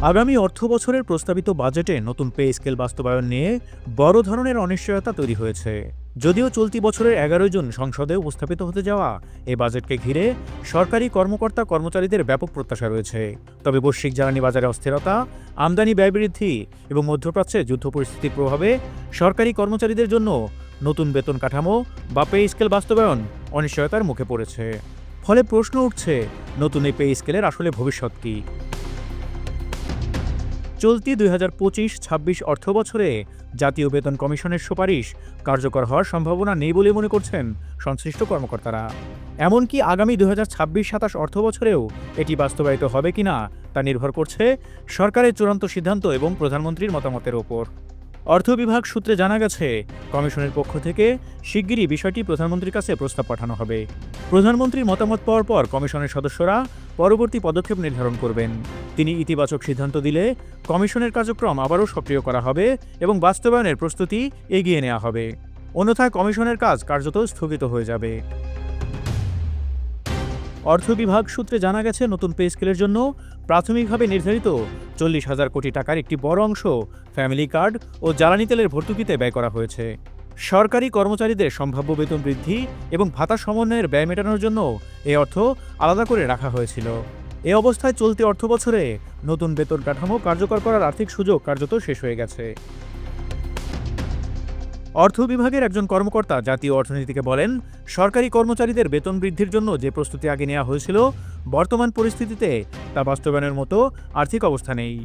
আগামী অর্থবছরের প্রস্তাবিত বাজেটে নতুন পে স্কেল বাস্তবায়ন নিয়ে বড় ধরনের অনিশ্চয়তা তৈরি হয়েছে। যদিও চলতি বছরের 11 জুন সংসদে উপস্থাপিত হতে যাওয়া এই বাজেটকে ঘিরে সরকারি কর্মকর্তা কর্মচারীদের ব্যাপক প্রত্যাশা রয়েছে, তবে বৈশ্বিক জ্বালানি বাজারে অস্থিরতা, আমদানি ব্যয় বৃদ্ধি এবং মধ্যপ্রাচ্যে যুদ্ধ পরিস্থিতির প্রভাবে সরকারি কর্মচারীদের জন্য নতুন বেতন কাঠামো বা পে স্কেল বাস্তবায়ন অনিশ্চয়তার মুখে পড়েছে। ফলে প্রশ্ন উঠছে, নতুন এই পে স্কেলের আসলে ভবিষ্যৎ কী? চলতি 2025-26 অর্থবছরে জাতীয় বেতন কমিশনের সুপারিশ কার্যকর হওয়ার সম্ভাবনা নেই বলে মনে করছেন সংশ্লিষ্ট কর্মকর্তারা। এমনকি আগামী 2026-27 অর্থবছরেও এটি বাস্তবায়িত হবে কিনা তা নির্ভর করছে সরকারের চূড়ান্ত সিদ্ধান্ত এবং প্রধানমন্ত্রীর মতামতের ওপর। অর্থ বিভাগ সূত্রে জানা গেছে, কমিশনের পক্ষ থেকে শিগগিরই বিষয়টি প্রধানমন্ত্রীর কাছে প্রস্তাব পাঠানো হবে। প্রধানমন্ত্রীর মতামত পাওয়ার পর কমিশনের সদস্যরা পরবর্তী পদক্ষেপ নির্ধারণ করবেন। তিনি ইতিবাচক সিদ্ধান্ত দিলে কমিশনের কার্যক্রম আবারও সক্রিয় করা হবে এবং বাস্তবায়নের প্রস্তুতি এগিয়ে নেওয়া হবে। অন্যথায় কমিশনের কাজ কার্যত স্থগিত হয়ে যাবে। অর্থ বিভাগ সূত্রে জানা গেছে, নতুন পে স্কেলের জন্য প্রাথমিকভাবে নির্ধারিত 40,000 কোটি টাকার একটি বড় অংশ ফ্যামিলি কার্ড ও জ্বালানি তেলের ভর্তুকিতে ব্যয় করা হয়েছে। সরকারি কর্মচারীদের সম্ভাব্য বেতন বৃদ্ধি এবং ভাতা সমন্বয়ের ব্যয় মেটানোর জন্য এই অর্থ আলাদা করে রাখা হয়েছিল। এ অবস্থায় চলতি অর্থবছরে নতুন বেতন কাঠামো কার্যকর করার আর্থিক সুযোগ কার্যত শেষ হয়ে গেছে। অর্থ বিভাগের একজন কর্মকর্তা জাতীয় অর্থনীতিকে বলেন, সরকারি কর্মচারীদের বেতন বৃদ্ধির জন্য যে প্রস্তুতি আগে নেওয়া হয়েছিল, বর্তমান পরিস্থিতিতে তা বাস্তবায়নের মতো আর্থিক অবস্থা নেই।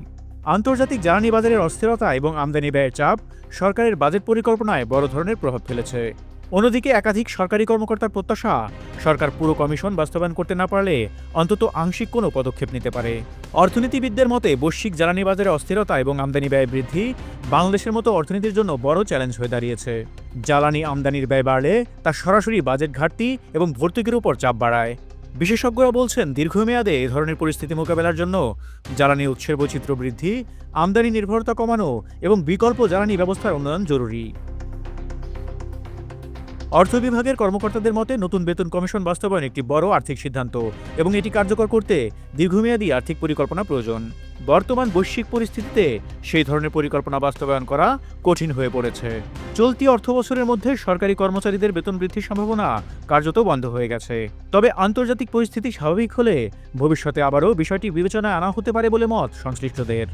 আন্তর্জাতিক জ্বালানি বাজারের অস্থিরতা এবং আমদানি ব্যয়ের চাপ সরকারের বাজেট পরিকল্পনায় বড় ধরনের প্রভাব ফেলেছে। অন্যদিকে একাধিক সরকারি কর্মকর্তার প্রত্যাশা, সরকার পুরো কমিশন বাস্তবায়ন করতে না পারলে অন্তত আংশিক কোনো পদক্ষেপ নিতে পারে। অর্থনীতিবিদদের মতে, বৈশ্বিক জ্বালানি বাজারে অস্থিরতা এবং আমদানি ব্যয় বৃদ্ধি বাংলাদেশের মতো অর্থনীতির জন্য বড় চ্যালেঞ্জ হয়ে দাঁড়িয়েছে। জ্বালানি আমদানির ব্যয় বাড়লে তা সরাসরি বাজেট ঘাটতি এবং ভর্তুকির উপর চাপ বাড়ায়। বিশেষজ্ঞরা বলছেন, দীর্ঘমেয়াদে এ ধরনের পরিস্থিতি মোকাবেলার জন্য জ্বালানি উৎসের বৈচিত্র্য বৃদ্ধি, আমদানি নির্ভরতা কমানো এবং বিকল্প জ্বালানি ব্যবস্থার উন্নয়ন জরুরি। অর্থ বিভাগের কর্মকর্তাদের মতে, নতুন বেতন কমিশন বাস্তবায়ন একটি বড় আর্থিক সিদ্ধান্ত এবং এটি কার্যকর করতে দীর্ঘমেয়াদী আর্থিক পরিকল্পনা প্রয়োজন। বর্তমান বৈশ্বিক পরিস্থিতিতে সেই ধরনের পরিকল্পনা বাস্তবায়ন করা কঠিন হয়ে পড়েছে। চলতি অর্থবছরের মধ্যে সরকারি কর্মচারীদের বেতন বৃদ্ধির সম্ভাবনা কার্যত বন্ধ হয়ে গেছে। তবে আন্তর্জাতিক পরিস্থিতি স্বাভাবিক হলে ভবিষ্যতে আবারও বিষয়টি বিবেচনায় আনা হতে পারে বলে মত সংশ্লিষ্টদের।